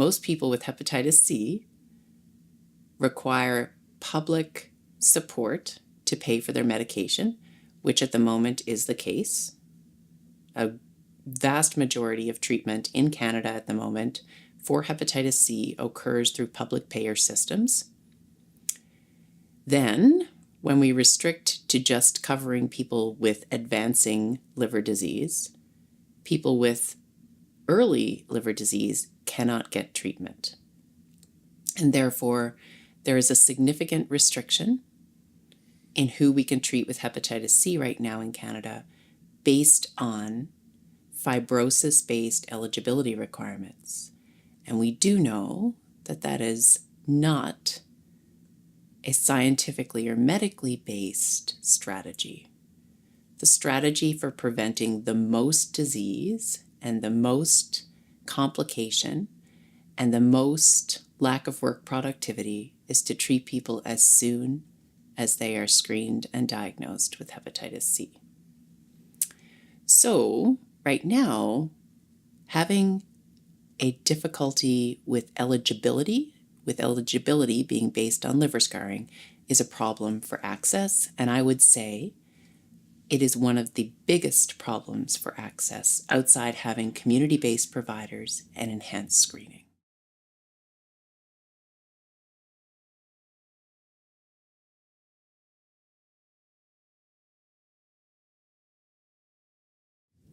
most people with hepatitis C require public support to pay for their medication, which at the moment is the case. A vast majority of treatment in Canada at the moment for hepatitis C occurs through public payer systems. Then, when we restrict to just covering people with advancing liver disease, people with early liver disease cannot get treatment. And therefore, there is a significant restriction in who we can treat with hepatitis C right now in Canada based on fibrosis-based eligibility requirements. And we do know that that is not a scientifically or medically based strategy. The strategy for preventing the most disease and the most complication and the most lack of work productivity is to treat people as soon as they are screened and diagnosed with hepatitis C. So, right now, having a difficulty with eligibility being based on liver scarring, is a problem for access, and I would say it is one of the biggest problems for access outside having community-based providers and enhanced screening.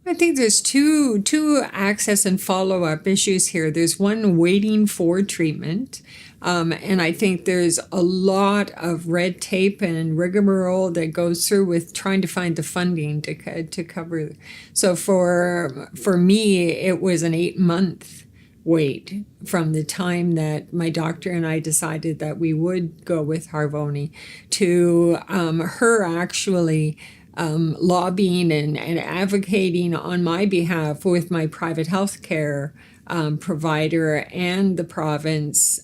I think there's two access and follow-up issues here. There's one waiting for treatment, and I think there's a lot of red tape and rigmarole that goes through with trying to find the funding to cover. So for me, it was an 8-month wait from the time that my doctor and I decided that we would go with Harvoni to her actually lobbying and advocating on my behalf with my private health care provider and the province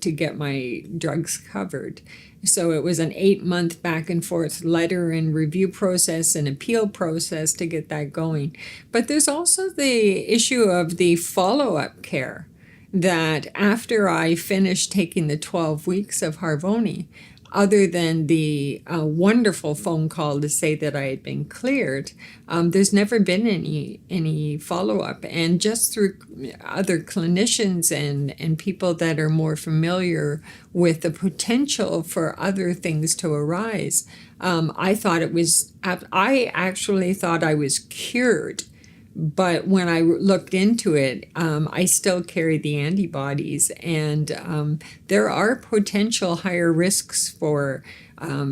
to get my drugs covered. So it was an 8-month back and forth letter and review process and appeal process to get that going. But there's also the issue of the follow-up care, that after I finished taking the 12 weeks of Harvoni, other than the wonderful phone call to say that I had been cleared, there's never been any follow-up. And just through other clinicians and people that are more familiar with the potential for other things to arise, I actually thought I was cured. But when I looked into it, I still carry the antibodies, and there are potential higher risks for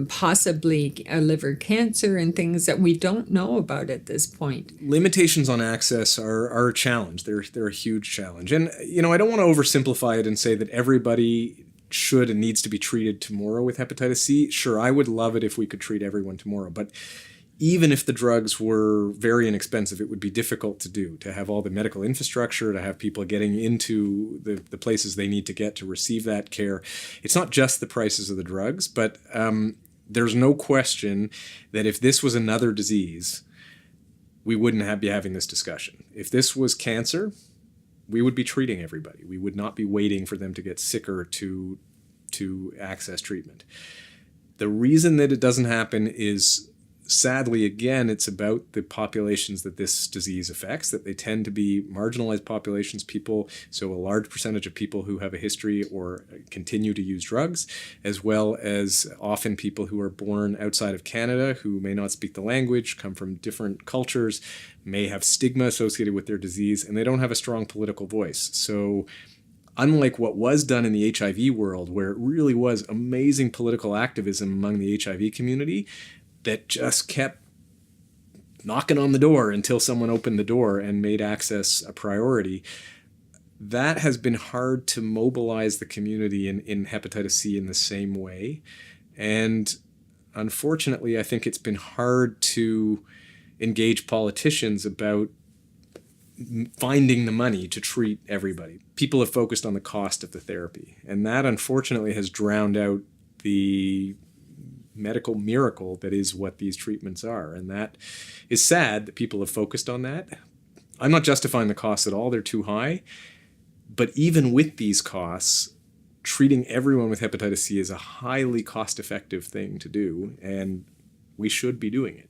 possibly a liver cancer and things that we don't know about at this point. Limitations on access are a challenge. They're a huge challenge. And, I don't want to oversimplify it and say that everybody should and needs to be treated tomorrow with hepatitis C. Sure, I would love it if we could treat everyone tomorrow, but even if the drugs were very inexpensive, it would be difficult to do, to have all the medical infrastructure, to have people getting into the places they need to get to receive that care. It's not just the prices of the drugs, but there's no question that if this was another disease, we wouldn't be having this discussion. If this was cancer, we would be treating everybody. We would not be waiting for them to get sicker to access treatment. The reason that it doesn't happen is, sadly, again, it's about the populations that this disease affects, that they tend to be marginalized populations, so a large percentage of people who have a history or continue to use drugs, as well as often people who are born outside of Canada, who may not speak the language, come from different cultures, may have stigma associated with their disease, and they don't have a strong political voice. So unlike what was done in the HIV world, where it really was amazing political activism among the HIV community, that just kept knocking on the door until someone opened the door and made access a priority. That has been hard to mobilize the community in hepatitis C in the same way. And unfortunately, I think it's been hard to engage politicians about finding the money to treat everybody. People have focused on the cost of the therapy, and that unfortunately has drowned out the medical miracle that is what these treatments are. And that is sad that people have focused on that. I'm not justifying the costs at all. They're too high. But even with these costs, treating everyone with hepatitis C is a highly cost-effective thing to do, and we should be doing it.